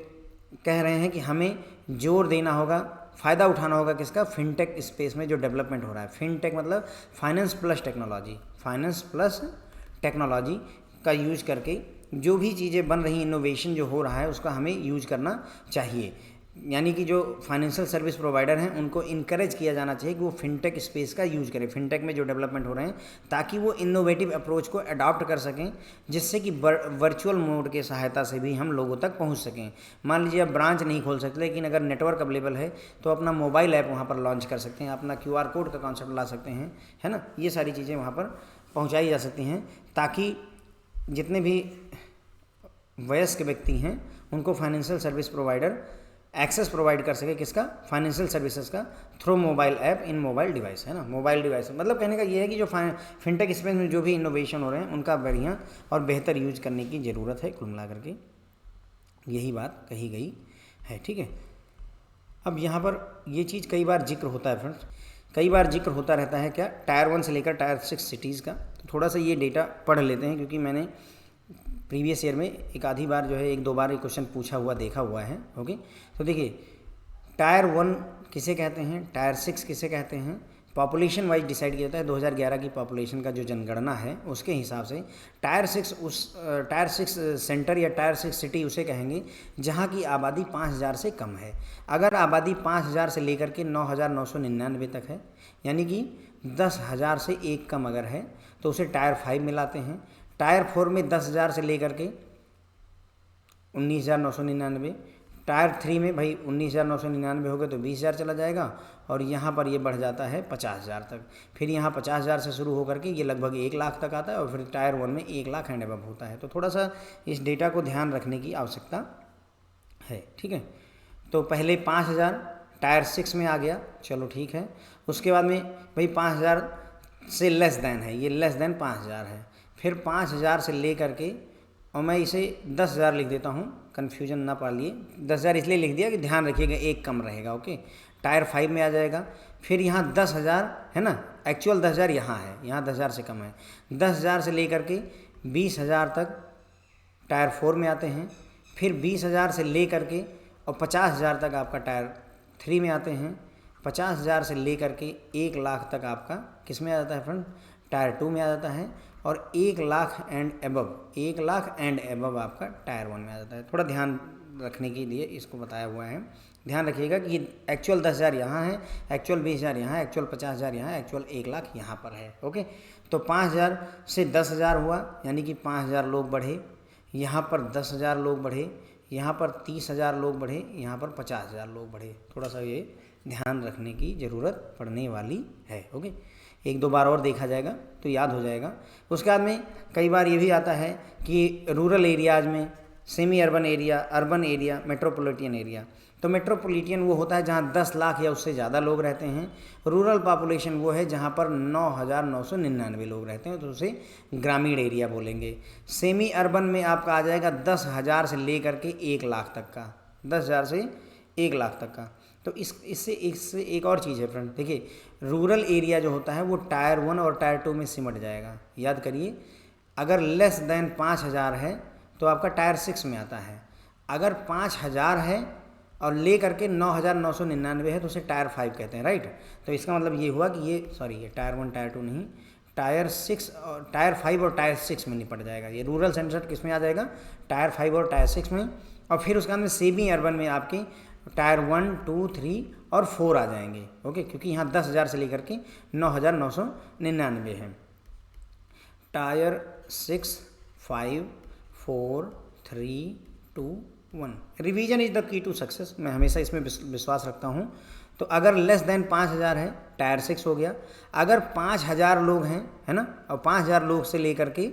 कह रहे हैं कि हमें जोर देना होगा, फ़ायदा उठाना होगा किसका, फिनटेक स्पेस में जो डेवलपमेंट हो रहा है। फिनटेक मतलब finance plus technology, finance plus technology का यूज करके जो भी चीज़ें बन रही, इनोवेशन जो हो रहा है उसका हमें यूज करना चाहिए। यानी कि जो फाइनेंशियल सर्विस प्रोवाइडर हैं उनको इनकरेज किया जाना चाहिए कि वो फिनटेक स्पेस का यूज करें, फिनटेक में जो डेवलपमेंट हो रहे हैं, ताकि वो इनोवेटिव अप्रोच को अडॉप्ट कर सकें, जिससे कि वर्चुअल मोड के सहायता से भी हम लोगों तक पहुंच सकें। मान लीजिए आप ब्रांच नहीं खोल सकते, लेकिन अगर नेटवर्क अवेलेबल है तो अपना मोबाइल ऐप वहाँ पर लॉन्च कर सकते हैं, अपना QR कोड का कॉन्सेप्ट ला सकते हैं, है ना। ये सारी चीज़ें वहाँ पर पहुँचाई जा सकती हैं ताकि जितने भी वयस्क व्यक्ति हैं उनको financial service provider access provide कर सके, किसका, फाइनेंशियल सर्विसेज का, through mobile app in mobile device, है ना। मोबाइल डिवाइस मतलब कहने का ये है कि जो फिनटेक स्पेस में जो भी इनोवेशन हो रहे हैं उनका बढ़िया और बेहतर यूज करने की ज़रूरत है। कुल मिला करके यही बात कही गई है, ठीक है। अब यहाँ पर ये चीज़ कई बार जिक्र होता है फ्रेंड्स, कई बार जिक्र होता रहता है क्या, टायर 1 से लेकर टायर 6 सिटीज़ का। तो थोड़ा सा ये डेटा पढ़ लेते हैं, क्योंकि मैंने प्रीवियस ईयर में एक आधी बार जो है, एक दो बार ये क्वेश्चन पूछा हुआ देखा हुआ है। ओके, तो देखिए टायर 1 किसे कहते हैं, टायर 6 किसे कहते हैं, पॉपुलेशन वाइज डिसाइड किया जाता है। 2011 की पॉपुलेशन का जो जनगणना है उसके हिसाब से टायर 6 सेंटर या टायर 6 सिटी उसे कहेंगे जहां की आबादी 5000 से कम है। अगर आबादी 5000 से लेकर के 9999 तक है, यानी कि 10,000 से एक कम अगर है, तो उसे टायर 5 में लाते हैं। टायर 4 में 10,000 से लेकर के 19,999, टायर 3 में भाई 19,999 हो गए तो 20,000 चला जाएगा, और यहाँ पर ये बढ़ जाता है 50,000 तक। फिर यहाँ 50,000 से शुरू होकर के ये लगभग 1 लाख तक आता है, और फिर टायर 1 में 1 लाख एंड अबव होता है। तो थोड़ा सा इस डेटा को ध्यान रखने की आवश्यकता है, ठीक है। तो पहले 5,000 टायर 6 में आ गया, चलो ठीक है। उसके बाद में भाई 5,000 से लेस देन है, ये लेस देन 5,000 है। फिर 5,000 से ले करके, और मैं इसे 10,000 लिख देता हूँ, कन्फ्यूजन ना पा लिए, 10,000 इसलिए लिख दिया कि ध्यान रखिएगा एक कम रहेगा। ओके, टायर 5 में आ जाएगा। फिर यहाँ 10,000 है ना, एक्चुअल 10,000 यहाँ है, यहाँ 10,000 से कम है। 10,000 से लेकर के 20,000 तक टायर 4 में आते हैं। फिर 20,000 से ले करके और 50,000 तक आपका टायर 3 में आते हैं। 50,000 से ले करके 1 लाख तक आपका किस में आ जाता है फ्रेंड, टायर 2 में आ जाता है। और 1 lakh and above, 1 lakh and above आपका टायर 1 में आ जाता है। थोड़ा ध्यान रखने के लिए इसको बताया हुआ है। ध्यान रखिएगा कि एक्चुअल 10,000 यहाँ है, एक्चुअल 20,000 यहाँ है, एक्चुअल 50,000 यहाँ है, एक्चुअल 1 लाख यहाँ पर है। ओके, तो 5,000 से 10,000 हुआ, यानी कि 5,000 लोग बढ़े, यहाँ पर 10,000 लोग बढ़े, यहाँ पर 30,000 लोग बढ़े, यहाँ पर 50,000 लोग बढ़े। थोड़ा सा ये ध्यान रखने की ज़रूरत पड़ने वाली है। ओके, एक दो बार और देखा जाएगा तो याद हो जाएगा। उसके बाद में कई बार ये भी आता है कि रूरल एरियाज़ में, semi urban area, urban area, metropolitan area. तो मेट्रोपॉलिटन वो होता है जहाँ 10 लाख या उससे ज़्यादा लोग रहते हैं। रूरल पॉपुलेशन वो है जहाँ पर 9,999 लोग रहते हैं, तो उसे ग्रामीण एरिया बोलेंगे। सेमी अर्बन में आपका आ जाएगा 10,000 से लेकर के 1 लाख तक का, 10,000 से 1 लाख तक का। तो इससे एक और चीज़ है फ्रेंड, देखिए रूरल एरिया जो होता है वो टायर 1 और टायर 2 में सिमट जाएगा। याद करिए, अगर लेस देन 5,000 है तो आपका टायर 6 में आता है। अगर 5,000 है और ले करके 9,999 है तो उसे टायर 5 कहते हैं, राइट। तो इसका मतलब ये हुआ कि ये टायर 1 टायर 2 नहीं, टायर 6 और टायर 5 और टायर 6 में निपट जाएगा। ये रूरल सेंटर किस में आ जाएगा, टायर 5 और टायर 6 में। और फिर उसके बाद में सेमी अर्बन में आपके टायर 1, 2, 3 और 4 आ जाएंगे। ओके, क्योंकि यहाँ 10,000 से लेकर के 9,999 है। Tier 6, 5, 4, 3, 2, 1। Revision is the key to success, मैं हमेशा इसमें विश्वास रखता हूँ। तो अगर लेस देन 5000 है टायर 6 हो गया। अगर 5000 लोग हैं, है ना, और 5000 लोग से लेकर के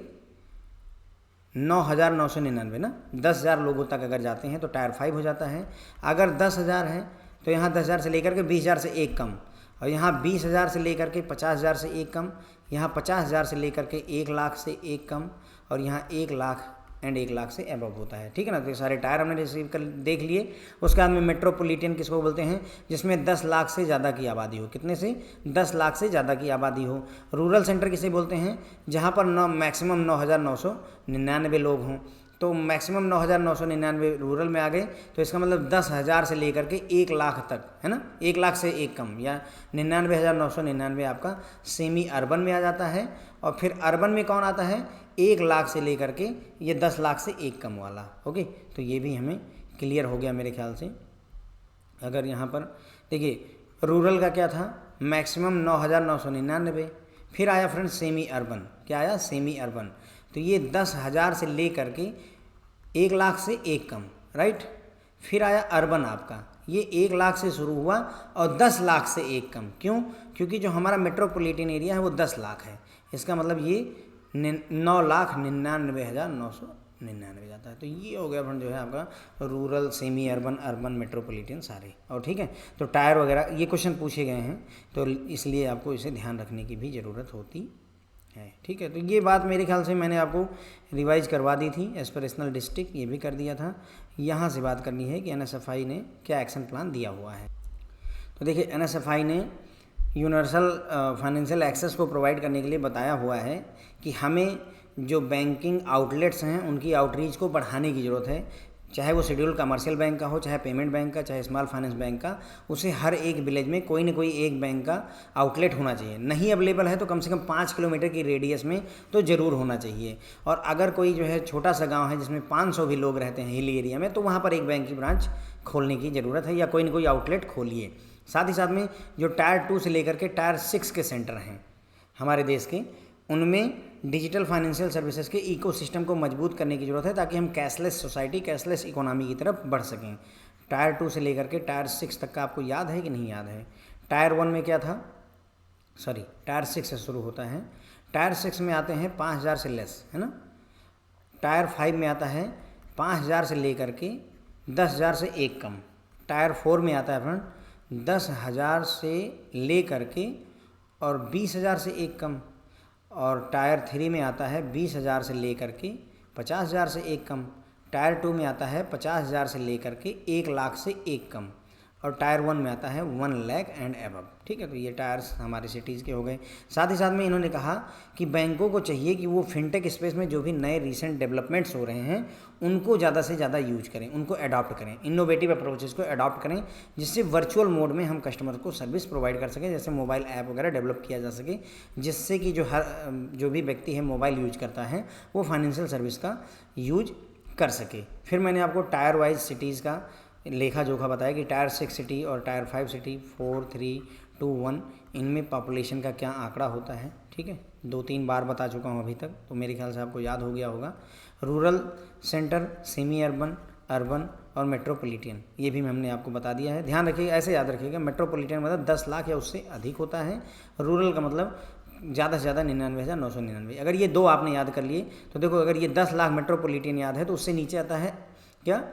9999 ना, 10,000 लोगों तक अगर जाते हैं तो टायर 5 हो जाता है। अगर 10,000 है तो यहाँ 10,000 से लेकर के 20,000 से एक कम, और यहाँ 20,000 से लेकर के 50,000 से एक कम, यहाँ 50,000 से लेकर के 1,00,000 से एक कम, और यहाँ 1,00,000 एंड 1,00,000 से अबव होता है। ठीक है ना। तो ये सारे टायर हमने रिसीव कर देख लिए। उसके बाद में मेट्रोपॉलिटन किसको बोलते हैं? जिसमें 10,00,000 से ज़्यादा की आबादी हो। कितने से? 10,00,000 से ज़्यादा की आबादी हो। रूरल सेंटर किसे बोलते हैं? जहाँ पर मैक्सिमम 9,999 लोग हों। तो मैक्सिमम 9,999 रूरल में आ गए, तो इसका मतलब 10,000 से लेकर के 1,00,000 तक, है ना, 1,00,000 से एक कम, या 99,999 आपका सेमी अर्बन में आ जाता है। और फिर अर्बन में कौन आता है? 1,00,000 से लेकर के ये 10,00,000 से एक कम वाला। ओके, तो ये भी हमें क्लियर हो गया मेरे ख्याल से। अगर यहाँ पर देखिए रूरल का क्या था? मैक्सिमम 9,999। फिर आया फ्रेंड्स सेमी अर्बन। क्या आया? Semi urban. तो ये 10,000 से ले करके 1,00,000 से एक कम, राइट। फिर आया अर्बन आपका, ये 1,00,000 से शुरू हुआ और 10,00,000 से एक कम। क्यों? क्योंकि जो हमारा मेट्रोपॉलिटन एरिया है वो 10,00,000 है। इसका मतलब ये 9,99,999 जाता है। तो ये हो गया फ्रेंड जो है आपका rural, semi urban, urban, metropolitan सारे। और ठीक है, तो टायर वगैरह ये क्वेश्चन पूछे गए हैं, तो इसलिए आपको इसे ध्यान रखने की भी ज़रूरत होती है। ठीक है, तो ये बात मेरे ख्याल से मैंने आपको रिवाइज करवा दी थी। एस्पिरेशनल डिस्ट्रिक्ट ये भी कर दिया था। यहाँ से बात करनी है कि NSFI ने क्या एक्शन प्लान दिया हुआ है। तो देखिए NSFI ने यूनिवर्सल फाइनेंशियल एक्सेस को प्रोवाइड करने के लिए बताया हुआ है कि हमें जो बैंकिंग आउटलेट्स हैं उनकी आउटरीच को बढ़ाने की ज़रूरत है। चाहे वो शेड्यूल कमर्शियल बैंक का हो, चाहे पेमेंट बैंक का, चाहे स्मॉल फाइनेंस बैंक का, उसे हर एक विलेज में कोई ना कोई एक बैंक का आउटलेट होना चाहिए। नहीं अवेलेबल है तो कम से कम 5 किलोमीटर की रेडियस में तो ज़रूर होना चाहिए। और अगर कोई जो है छोटा सा गांव है जिसमें 500 भी लोग रहते हैं हिली एरिया में, तो वहाँ पर एक बैंक की ब्रांच खोलने की ज़रूरत है, या कोई ना कोई आउटलेट खोलिए। साथ ही साथ में जो टायर 2 से लेकर के टायर 6 के सेंटर हैं हमारे देश के, उनमें डिजिटल फाइनेंशियल सर्विसेज के इकोसिस्टम को मजबूत करने की ज़रूरत है, ताकि हम कैशलेस सोसाइटी, कैशलेस इकोनॉमी की तरफ बढ़ सकें। टायर 2 से लेकर के टायर 6 तक का आपको याद है कि नहीं याद है? टायर 1 में क्या था? टायर 6 से शुरू होता है। टायर 6 में आते हैं 5,000 से लेस, है ना। टायर 5 में आता है 5,000 से लेकर के 10,000 से एक कम। टायर 4 में आता है फ्रेंड 10,000 से ले करके और 20,000 से एक कम। और टायर 3 में आता है 20,000 से लेकर के 50,000 से एक कम। टायर 2 में आता है 50,000 से लेकर के 1,00,000 से एक कम। और टायर 1 में आता है 1,00,000 एंड अबव। ठीक है, तो ये टायर्स हमारे सिटीज़ के हो गए। साथ ही साथ में इन्होंने कहा कि बैंकों को चाहिए कि वो फिनटेक स्पेस में जो भी नए रिसेंट डेवलपमेंट्स हो रहे हैं उनको ज़्यादा से ज़्यादा यूज करें, उनको अडॉप्ट करें, इनोवेटिव अप्रोचेस को अडॉप्ट करें, जिससे वर्चुअल मोड में हम कस्टमर को सर्विस प्रोवाइड कर सकें। जैसे मोबाइल ऐप वगैरह डेवलप किया जा सके, जिससे कि जो भी व्यक्ति है मोबाइल यूज करता है वो फाइनेंशियल सर्विस का यूज कर सके। फिर मैंने आपको टायर वाइज सिटीज़ का लेखा जोखा बताया कि टायर 6 सिटी और टायर 5 सिटी 4, 3, 2, 1 इनमें पॉपुलेशन का क्या आंकड़ा होता है। ठीक है, 2-3 बार बता चुका हूँ अभी तक, तो मेरे ख्याल से आपको याद हो गया होगा। Rural centre, semi urban, urban और मेट्रोपॉलिटन, ये भी हमने आपको बता दिया है। ध्यान रखिएगा, ऐसे याद रखिएगा, मेट्रोपॉलिटन मतलब 10 लाख या उससे अधिक होता है। रूरल का मतलब ज़्यादा से ज़्यादा 99,999। अगर ये दो आपने याद कर लिए तो देखो, अगर ये 10 लाख मेट्रोपॉलिटन याद है तो उससे नीचे आता है क्या?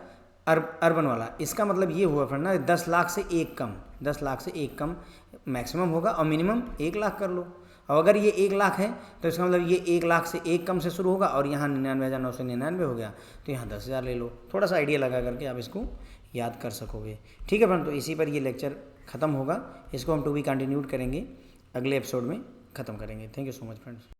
अर्बन वाला। इसका मतलब ये हुआ फ्रेंड ना 10 लाख से एक कम, 10 लाख से एक कम मैक्सिमम होगा, और मिनिमम 1,00,000 कर लो। और अगर ये 1,00,000 है तो इसका मतलब ये 1,00,000 से एक कम से शुरू होगा, और यहाँ 99,999 हो गया, तो यहाँ 10,000 ले लो। थोड़ा सा आइडिया लगा करके आप इसको याद कर सकोगे। ठीक है फ्रेंड, तो इसी पर ये लेक्चर ख़त्म होगा। इसको हम टू बी कंटिन्यूड करेंगे, अगले एपिसोड में ख़त्म करेंगे। Thank you so much friends.